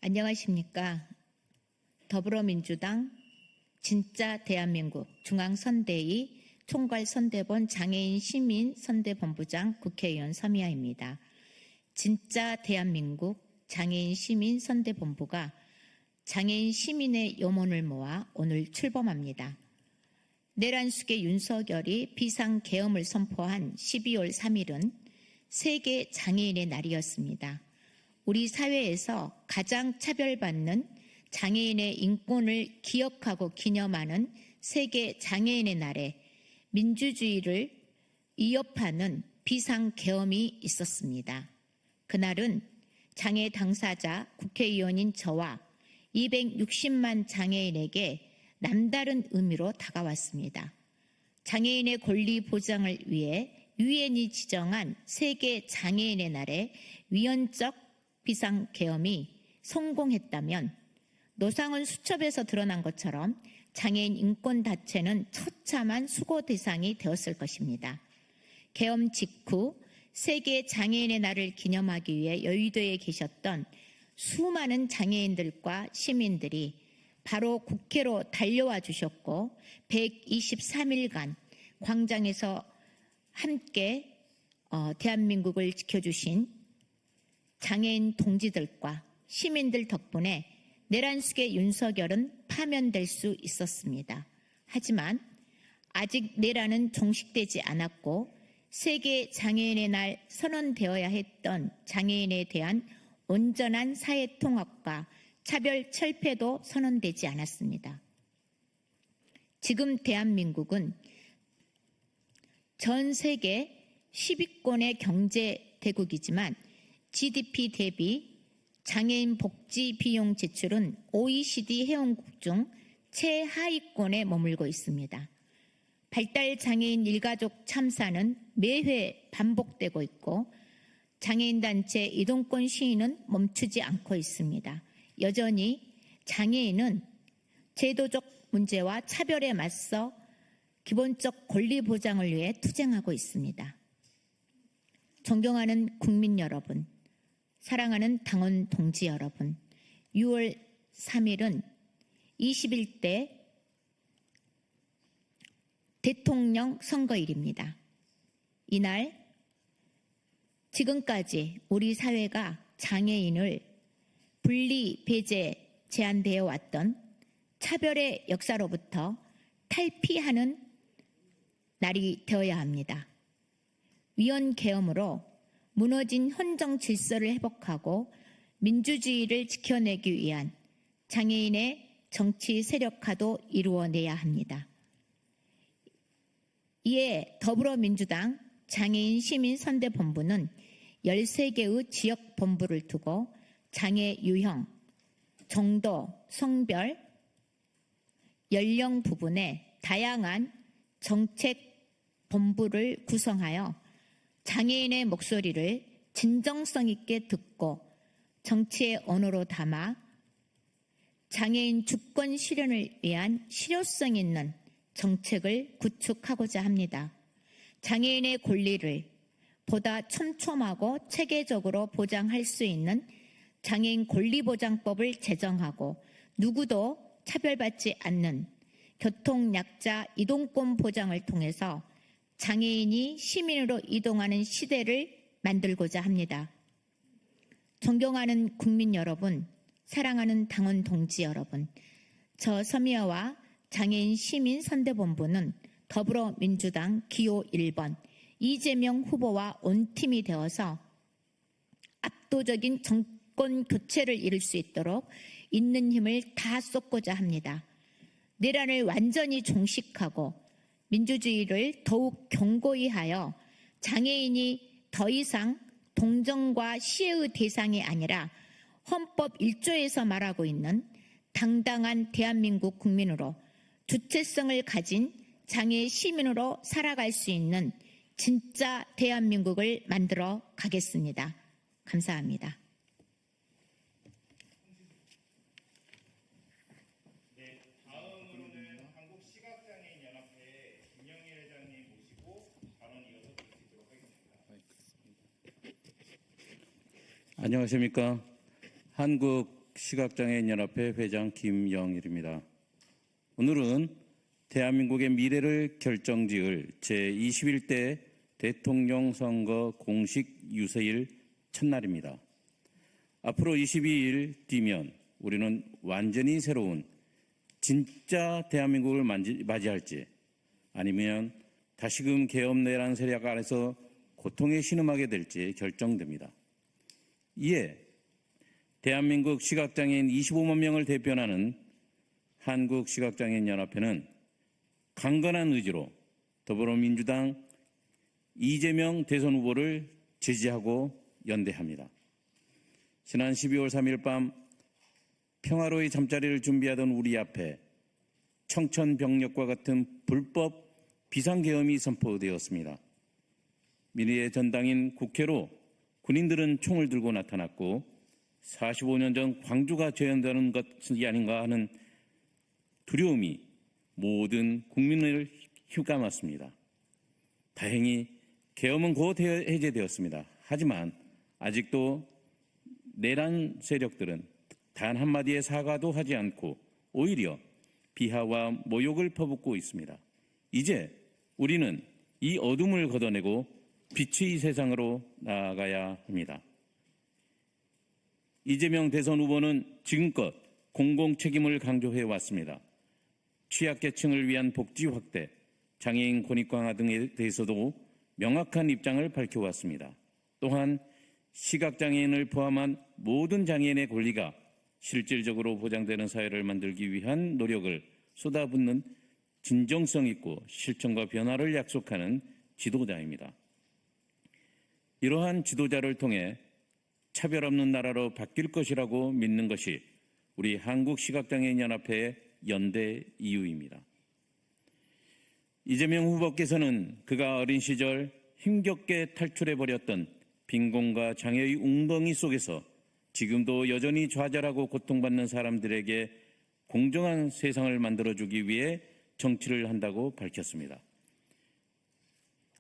안녕하십니까. 더불어민주당 진짜 대한민국 중앙선대위 총괄선대본 장애인 시민선대본부장 국회의원 서미아입니다. 진짜 대한민국 장애인 시민선대본부가 장애인 시민의 염원을 모아 오늘 출범합니다. 내란숙의 윤석열이 비상계엄을 선포한 12월 3일은 세계 장애인의 날이었습니다. 우리 사회에서 가장 차별받는 장애인의 인권을 기억하고 기념하는 세계 장애인의 날에 민주주의를 위협하는 비상계엄이 있었습니다. 그날은 장애 당사자 국회의원인 저와 260만 장애인에게 남다른 의미로 다가왔습니다. 장애인의 권리 보장을 위해 유엔이 지정한 세계 장애인의 날에 위헌적 비상계엄이 성공했다면 노상원 수첩에서 드러난 것처럼 장애인 인권 다체는 처참한 수고 대상이 되었을 것입니다. 계엄 직후 세계 장애인의 날을 기념하기 위해 여의도에 계셨던 수많은 장애인들과 시민들이 바로 국회로 달려와 주셨고 123일간 광장에서 함께 대한민국을 지켜주신 장애인 동지들과 시민들 덕분에 내란숙의 윤석열은 파면될 수 있었습니다. 하지만 아직 내란은 종식되지 않았고 세계 장애인의 날 선언되어야 했던 장애인에 대한 온전한 사회통합과 차별 철폐도 선언되지 않았습니다. 지금 대한민국은 전 세계 10위권의 경제대국이지만 GDP 대비 장애인 복지 비용 지출은 OECD 회원국 중 최하위권에 머물고 있습니다. 발달 장애인 일가족 참사는 매회 반복되고 있고 장애인 단체 이동권 시위는 멈추지 않고 있습니다. 여전히 장애인은 제도적 문제와 차별에 맞서 기본적 권리 보장을 위해 투쟁하고 있습니다. 존경하는 국민 여러분, 사랑하는 당원 동지 여러분, 6월 3일은 21대 대통령 선거일입니다. 이날 지금까지 우리 사회가 장애인을 분리, 배제, 제한되어 왔던 차별의 역사로부터 탈피하는 날이 되어야 합니다. 위헌계엄으로 무너진 헌정 질서를 회복하고 민주주의를 지켜내기 위한 장애인의 정치 세력화도 이루어내야 합니다. 이에 더불어민주당 장애인 시민선대본부는 13개의 지역본부를 두고 장애 유형, 정도, 성별, 연령 부분에 다양한 정책본부를 구성하여 장애인의 목소리를 진정성 있게 듣고 정치의 언어로 담아 장애인 주권 실현을 위한 실효성 있는 정책을 구축하고자 합니다. 장애인의 권리를 보다 촘촘하고 체계적으로 보장할 수 있는 장애인 권리보장법을 제정하고 누구도 차별받지 않는 교통약자 이동권 보장을 통해서 장애인이 시민으로 이동하는 시대를 만들고자 합니다. 존경하는 국민 여러분, 사랑하는 당원 동지 여러분, 저 서미아와 장애인 시민선대본부는 더불어민주당 기호 1번 이재명 후보와 온팀이 되어서 압도적인 정권 교체를 이룰 수 있도록 있는 힘을 다 쏟고자 합니다. 내란을 완전히 종식하고 민주주의를 더욱 견고히 하여 장애인이 더 이상 동정과 시혜의 대상이 아니라 헌법 1조에서 말하고 있는 당당한 대한민국 국민으로 주체성을 가진 장애 시민으로 살아갈 수 있는 진짜 대한민국을 만들어 가겠습니다. 감사합니다. 네, 다음으로는 한국시각장애인연합회 김영희 회장님 모시고 발언 이어서 드리도록 하겠습니다. 안녕하십니까. 한국 한국시각장애인연합회 회장 김영일입니다. 오늘은 대한민국의 미래를 결정지을 제21대 대통령 선거 공식 유세일 첫날입니다. 앞으로 22일 뒤면 우리는 완전히 새로운 진짜 대한민국을 맞이할지 아니면 다시금 계엄내란 세력 아래서 고통에 신음하게 될지 결정됩니다. 이에 대한민국 시각장애인 25만 명을 대표하는 한국시각장애인연합회는 강건한 의지로 더불어민주당 이재명 대선 후보를 지지하고 연대합니다. 지난 12월 3일 밤 평화로이 잠자리를 준비하던 우리 앞에 청천벽력과 같은 불법 비상계엄이 선포되었습니다. 민의의 전당인 국회로 군인들은 총을 들고 나타났고 45년 전 광주가 재현되는 것이 아닌가 하는 두려움이 모든 국민을 휘감았습니다. 다행히 계엄은 곧 해제되었습니다. 하지만 아직도 내란 세력들은 단 한마디의 사과도 하지 않고 오히려 비하와 모욕을 퍼붓고 있습니다. 이제 우리는 이 어둠을 걷어내고 빛의 세상으로 나아가야 합니다. 이재명 대선 후보는 지금껏 공공책임을 강조해 왔습니다. 취약계층을 위한 복지 확대, 장애인 권익 강화 등에 대해서도 명확한 입장을 밝혀왔습니다. 또한 시각장애인을 포함한 모든 장애인의 권리가 실질적으로 보장되는 사회를 만들기 위한 노력을 쏟아붓는 진정성 있고 실천과 변화를 약속하는 지도자입니다. 이러한 지도자를 통해 차별 없는 나라로 바뀔 것이라고 믿는 것이 우리 한국시각장애인연합회의 연대 이유입니다. 이재명 후보께서는 그가 어린 시절 힘겹게 탈출해버렸던 빈곤과 장애의 웅덩이 속에서 지금도 여전히 좌절하고 고통받는 사람들에게 공정한 세상을 만들어주기 위해 정치를 한다고 밝혔습니다.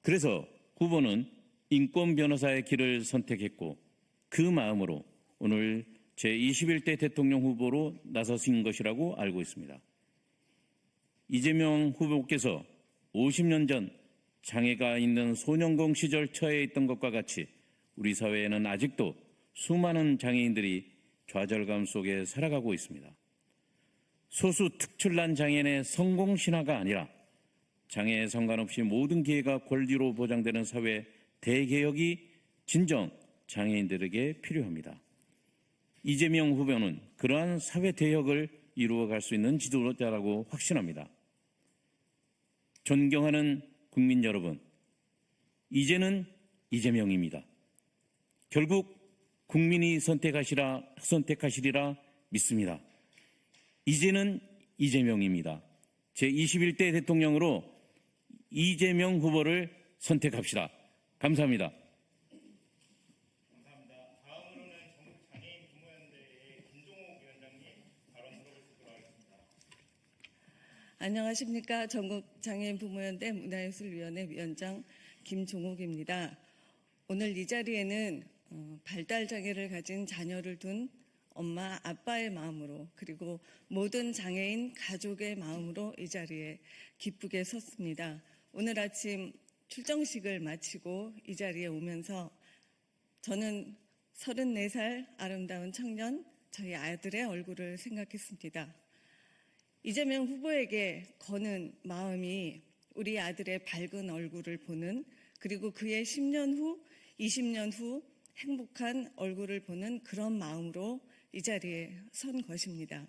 그래서 후보는 인권 변호사의 길을 선택했고 그 마음으로 오늘 제21대 대통령 후보로 나서신 것이라고 알고 있습니다. 이재명 후보께서 50년 전 장애가 있는 소년공 시절 처해 있던 것과 같이 우리 사회에는 아직도 수많은 장애인들이 좌절감 속에 살아가고 있습니다. 소수 특출난 장애인의 성공 신화가 아니라 장애에 상관없이 모든 기회가 권리로 보장되는 사회 대개혁이 진정 장애인들에게 필요합니다. 이재명 후보는 그러한 사회 대혁을 이루어갈 수 있는 지도자라고 확신합니다. 존경하는 국민 여러분, 이제는 이재명입니다. 결국 국민이 선택하시리라 믿습니다. 이제는 이재명입니다. 제21대 대통령으로 이재명 후보를 선택합시다. 감사합니다. 감사합니다. 다음으로는 전국장애인 부모연대의 김종옥 위원장님 발언 들어보도록 하겠습니다. 안녕하십니까. 전국장애인 부모연대 문화예술위원회 위원장 김종옥입니다. 오늘 이 자리에는 발달장애를 가진 자녀를 둔 엄마, 아빠의 마음으로 그리고 모든 장애인 가족의 마음으로 이 자리에 기쁘게 섰습니다. 오늘 아침 출정식을 마치고 이 자리에 오면서 저는 34살 아름다운 청년 저희 아들의 얼굴을 생각했습니다. 이재명 후보에게 거는 마음이 우리 아들의 밝은 얼굴을 보는 그리고 그의 10년 후, 20년 후 행복한 얼굴을 보는 그런 마음으로 이 자리에 선 것입니다.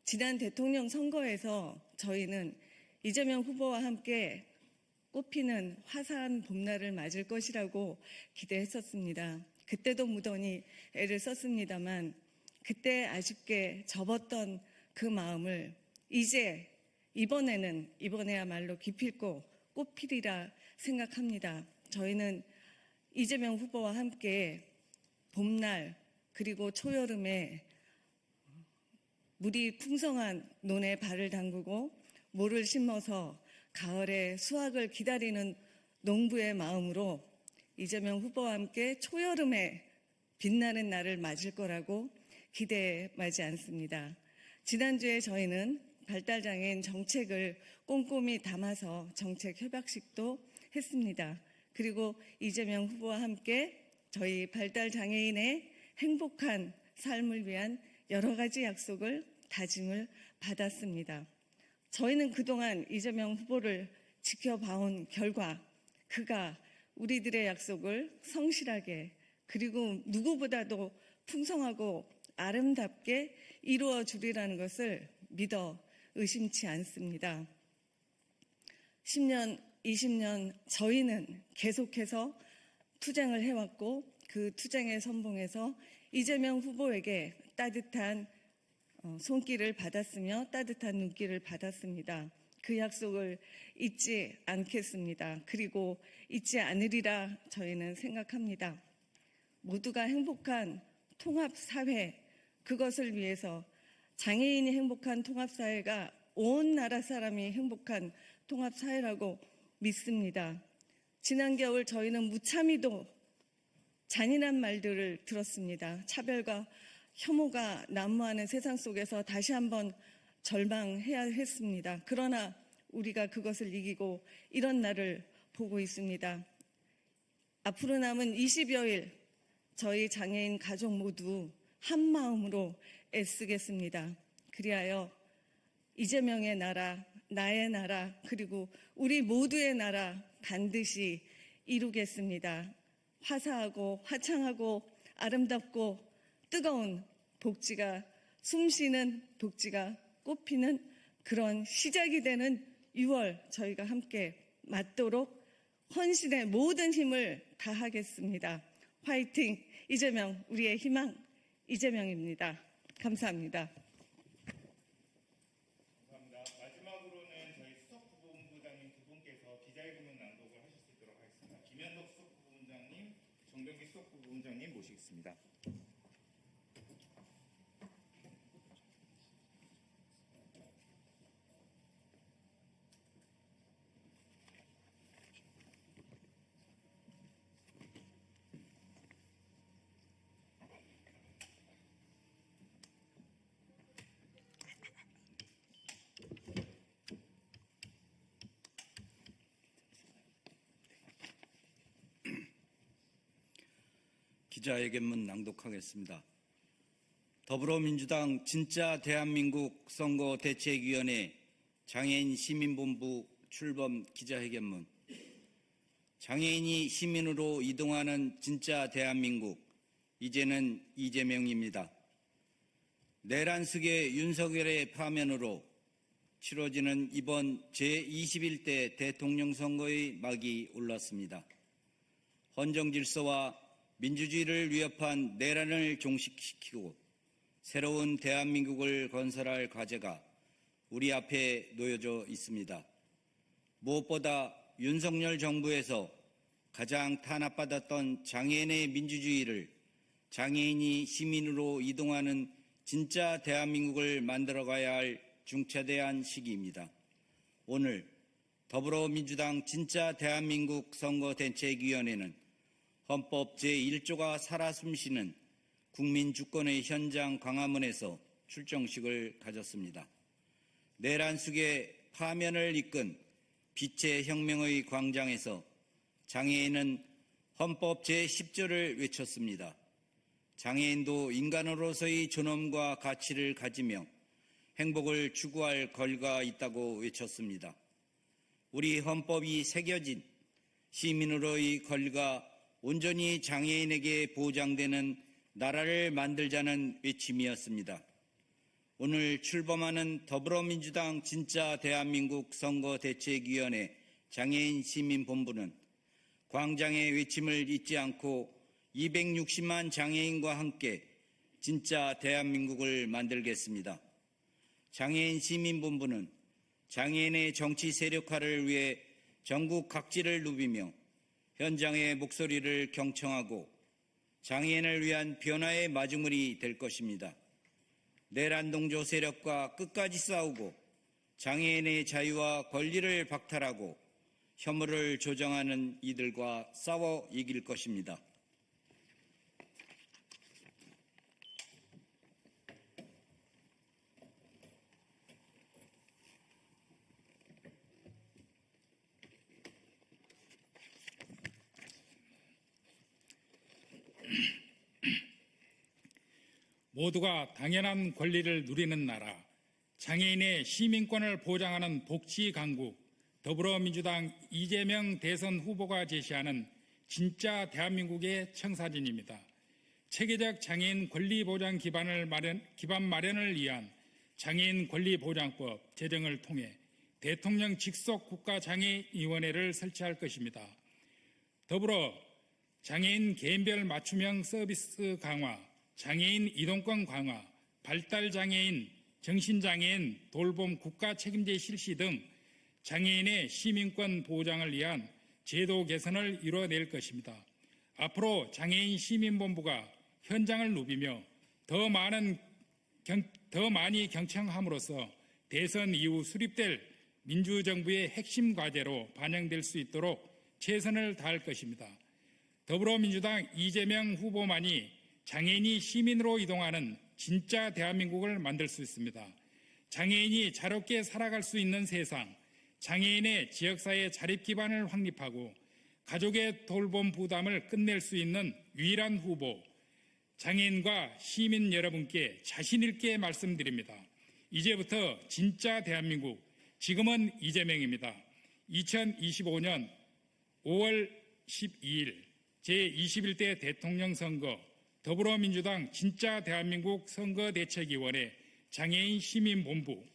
지난 대통령 선거에서 저희는 이재명 후보와 함께 꽃피는 화사한 봄날을 맞을 것이라고 기대했었습니다. 그때도 무던히 애를 썼습니다만 그때 아쉽게 접었던 그 마음을 이번에야말로 기필코 꽃피리라 생각합니다. 저희는 이재명 후보와 함께 봄날 그리고 초여름에 물이 풍성한 논에 발을 담그고 모를 심어서 가을에 수확을 기다리는 농부의 마음으로 이재명 후보와 함께 초여름에 빛나는 날을 맞을 거라고 기대에 마지 않습니다. 지난주에 저희는 발달장애인 정책을 꼼꼼히 담아서 정책 협약식도 했습니다. 그리고 이재명 후보와 함께 저희 발달장애인의 행복한 삶을 위한 여러 가지 약속을 다짐을 받았습니다. 저희는 그동안 이재명 후보를 지켜봐온 결과 그가 우리들의 약속을 성실하게 그리고 누구보다도 풍성하고 아름답게 이루어 주리라는 것을 믿어 의심치 않습니다. 10년, 20년 저희는 계속해서 투쟁을 해왔고 그 투쟁의 선봉에서 이재명 후보에게 따뜻한 손길을 받았으며 따뜻한 눈길을 받았습니다. 그 약속을 잊지 않겠습니다. 그리고 잊지 않으리라 저희는 생각합니다. 모두가 행복한 통합사회, 그것을 위해서 장애인이 행복한 통합사회가 온 나라 사람이 행복한 통합사회라고 믿습니다. 지난 겨울 저희는 무참히도 잔인한 말들을 들었습니다. 차별과 혐오가 난무하는 세상 속에서 다시 한번 절망해야 했습니다. 그러나 우리가 그것을 이기고 이런 날을 보고 있습니다. 앞으로 남은 20여일 저희 장애인 가족 모두 한 마음으로 애쓰겠습니다. 그리하여 이재명의 나라, 나의 나라, 그리고 우리 모두의 나라 반드시 이루겠습니다. 화사하고 화창하고 아름답고 뜨거운 복지가 숨쉬는 복지가 꽃피는 그런 시작이 되는 6월 저희가 함께 맞도록 헌신의 모든 힘을 다하겠습니다. 화이팅! 이재명, 우리의 희망 이재명입니다. 감사합니다. 감사합니다. 마지막으로는 저희 수석부본부장님 두 분께서 기자회견문 낭독을 하실 수 있도록 하겠습니다. 김현덕 수석부본부장님, 정병기 수석부본부장님 모시겠습니다. 기자회견문 낭독하겠습니다. 더불어민주당 진짜 대한민국 선거대책위원회 장애인 시민본부 출범 기자회견문. 장애인이 시민으로 이동하는 진짜 대한민국, 이제는 이재명입니다. 내란숙의 윤석열의 파면으로 치러지는 이번 제21대 대통령 선거의 막이 올랐습니다. 헌정질서와 민주주의를 위협한 내란을 종식시키고 새로운 대한민국을 건설할 과제가 우리 앞에 놓여져 있습니다. 무엇보다 윤석열 정부에서 가장 탄압받았던 장애인의 민주주의를 장애인이 시민으로 이동하는 진짜 대한민국을 만들어가야 할 중차대한 시기입니다. 오늘 더불어민주당 진짜 대한민국 선거대책위원회는 헌법 제1조가 살아 숨쉬는 국민주권의 현장 광화문에서 출정식을 가졌습니다. 내란숙의 파면을 이끈 빛의 혁명의 광장에서 장애인은 헌법 제10조를 외쳤습니다. 장애인도 인간으로서의 존엄과 가치를 가지며 행복을 추구할 권리가 있다고 외쳤습니다. 우리 헌법이 새겨진 시민으로의 권리가 온전히 장애인에게 보장되는 나라를 만들자는 외침이었습니다. 오늘 출범하는 더불어민주당 진짜 대한민국 선거대책위원회 장애인 시민본부는 광장의 외침을 잊지 않고 260만 장애인과 함께 진짜 대한민국을 만들겠습니다. 장애인 시민본부는 장애인의 정치 세력화를 위해 전국 각지를 누비며 현장의 목소리를 경청하고 장애인을 위한 변화의 마중물이 될 것입니다. 내란 동조 세력과 끝까지 싸우고 장애인의 자유와 권리를 박탈하고 혐오를 조장하는 이들과 싸워 이길 것입니다. 모두가 당연한 권리를 누리는 나라, 장애인의 시민권을 보장하는 복지 강국, 더불어민주당 이재명 대선 후보가 제시하는 진짜 대한민국의 청사진입니다. 체계적 장애인 권리 보장 기반 마련을 위한 장애인 권리 보장법 제정을 통해 대통령 직속 국가장애인위원회를 설치할 것입니다. 더불어 장애인 개인별 맞춤형 서비스 강화, 장애인 이동권 강화, 발달장애인, 정신장애인 돌봄 국가 책임제 실시 등 장애인의 시민권 보장을 위한 제도 개선을 이뤄낼 것입니다. 앞으로 장애인 시민본부가 현장을 누비며 더 많이 경청함으로써 대선 이후 수립될 민주정부의 핵심 과제로 반영될 수 있도록 최선을 다할 것입니다. 더불어민주당 이재명 후보만이 장애인이 시민으로 이동하는 진짜 대한민국을 만들 수 있습니다. 장애인이 자유롭게 살아갈 수 있는 세상, 장애인의 지역사회 자립 기반을 확립하고 가족의 돌봄 부담을 끝낼 수 있는 유일한 후보, 장애인과 시민 여러분께 자신 있게 말씀드립니다. 이제부터 진짜 대한민국, 지금은 이재명입니다. 2025년 5월 12일 제21대 대통령 선거 더불어민주당 진짜 대한민국 선거대책위원회 장애인 시민본부